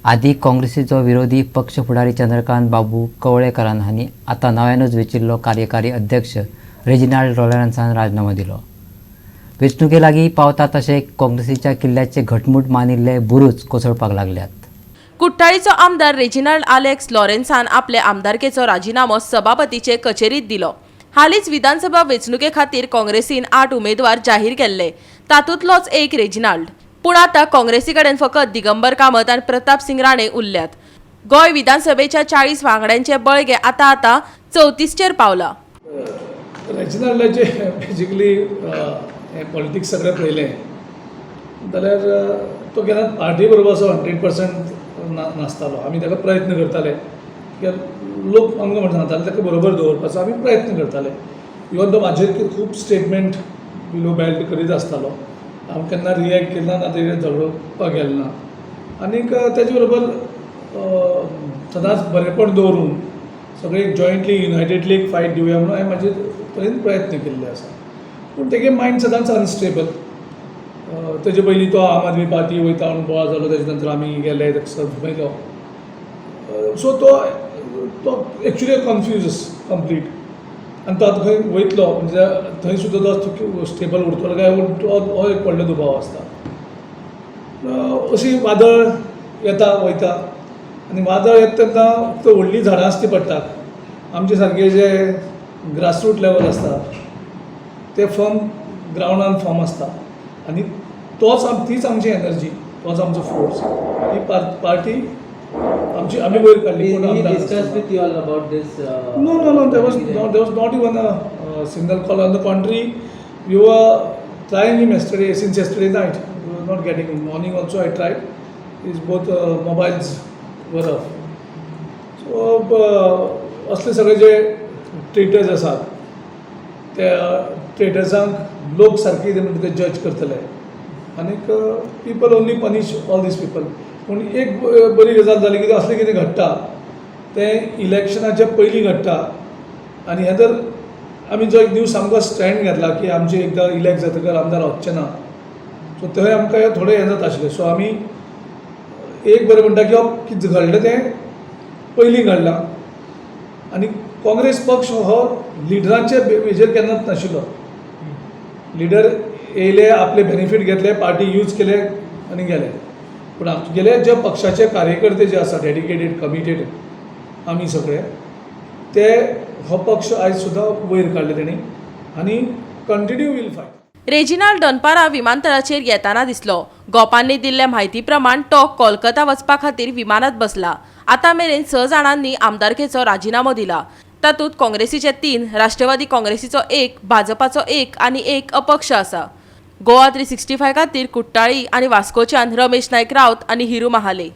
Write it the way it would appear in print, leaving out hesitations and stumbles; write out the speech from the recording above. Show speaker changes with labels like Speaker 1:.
Speaker 1: आदी काँग्रेसीचो विरोधी पक्ष फुडारी चंद्रकांत बाबू कवळेकरान हांणी आतां नव्यानूच वेंचिल्लो कार्यकारी अध्यक्ष रेजिनाल्ड लॉरेन्सान राजीनामो दिलो। वेंचणुके लागीं पावता तशें काँग्रेसीच्या किल्ल्याचे घटमूट मानिल्ले बुरूज कोसळपाक लागल्यात।
Speaker 2: कुट्टाळीचो आमदार रेजिनाल्ड आलेक्स लॉरेन्सान आपले आमदारकेचो राजीनामो सभापतीचे कचेरीत दिलो। हालींच विधानसभा वेंचणुके खातीर काँग्रेसीन 8 उमेदवार जाहीर केल्ले, तातूंतलोच एक रेजिनाल्ड। पूण आतां काँग्रेसी कडेन फकत दिगंबर कामत आनी प्रताप सिंग राणे उरल्यात। गोंय विधानसभेच्या 40 वांगड्यांचे बळगे आतां 34चेर पावला।
Speaker 3: रेजिनाल्डाचे बेजिकली पॉलिटिक्स सगळें पळयलें जाल्यार तो केन्ना पार्टी बरोबर असो 100% नासतालो। आमी ताका प्रयत्न करताले कित्याक लोक आमकां म्हणटा सांगताले ताका बरोबर दवरपाचो आमी प्रयत्न करताले। इवन तो म्हाजेर खूब स्टेटमेंट बिलो बेल्ट करीत आसतालो। हांव केन्ना रिएक्ट केन्ना ना तेजेर झगडपाक गेलो ना। आनीक तेजे बरोबर सदांच बरेपण दवरून सगळे जॉयंटली युनायटेडली एक फायट दिवया म्हणून हांवें म्हाजे तरेन प्रयत्न केल्ले आसा। पूण तेगे मायंड सदांच अनस्टेबल। तेजे पयलीं तो आम आदमी पार्टी वयता म्हणून बोवाळ जालो, तेजे नंतर आमी गेले मेलो। सो तो एक्चुली कन्फ्यूज कंप्लीट। आनी तो आतां खंय वयतलो म्हणजे थंय सुद्दां तो स्टेबल उरतलो काय हो एक व्हडलो दुबाव आसता। अशी वादळ येता वयता आनी वादळ येता तेन्ना तो व्हडलीं झाडां आसची पडटात। आमचे सारके जे ग्रासरूट लेवल आसता ते फर्म ग्रावंडान फॉर्म आसता आनी तीच आमची एनर्जी, तोच आमचो फोर्स। ही पार्टी आमची आमी वयर काडली। No, there was not even a single call. On the contrary, we were trying him since yesterday night. We were not getting him. Morning also I tried. His both mobiles were off. So असले सगळे जे traitors आसात त्या ट्रेटर्सांक लोक सारके ते जज करतले आनीक people only punish all these people. पूण एक बरी गजाल जाली की असलें कितें घडटा तें इलेक्शनाच्या पयलीं घडटा आनी हें तर आमी जो एक दीस सामको स्टँड घेतला की आमचे एकदां इलेक्ट जातकर आमदार वचचे ना। सो थंय आमकां थोडें हें जात आशिल्लें। सो आमी एक बरें म्हणटा की कितें घडलें तें पयलीं घडलां आनी काँग्रेस पक्ष हो लिडराचे हेजेर केन्नाच नाशिल्लो। लिडर येयले, आपले बेनिफीट घेतले, पार्टी यूज केले आनी गेले। पूण आमगेले जे पक्षाचे कार्यकर्ते जे आसा डेडिकेटेड कमिटेड आमी सगळे ते हो पक्ष आयज सुद्दां वयर काडले तेणी आनी कंटिन्यू वील फायट।
Speaker 2: रेजिनाल्ड दनपारा विमानतळाचेर येताना दिसलो। गोपांनी दिल्ले म्हायती प्रमाण तो कोलकाता वचपा खातीर विमानात बसला। आतां मेरेन 6 जाणांनी आमदारकेचो राजीनामो दिला। तातूंत काँग्रेसीचे 3, राष्ट्रवादी काँग्रेसीचो 1, भाजपाचो 1 आनी 1 अपक्ष आसा। गोवा 365 खातीर कुट्टाळी आनी वास्कोच्यान रमेश नायक रावत आनी हिरू महाले।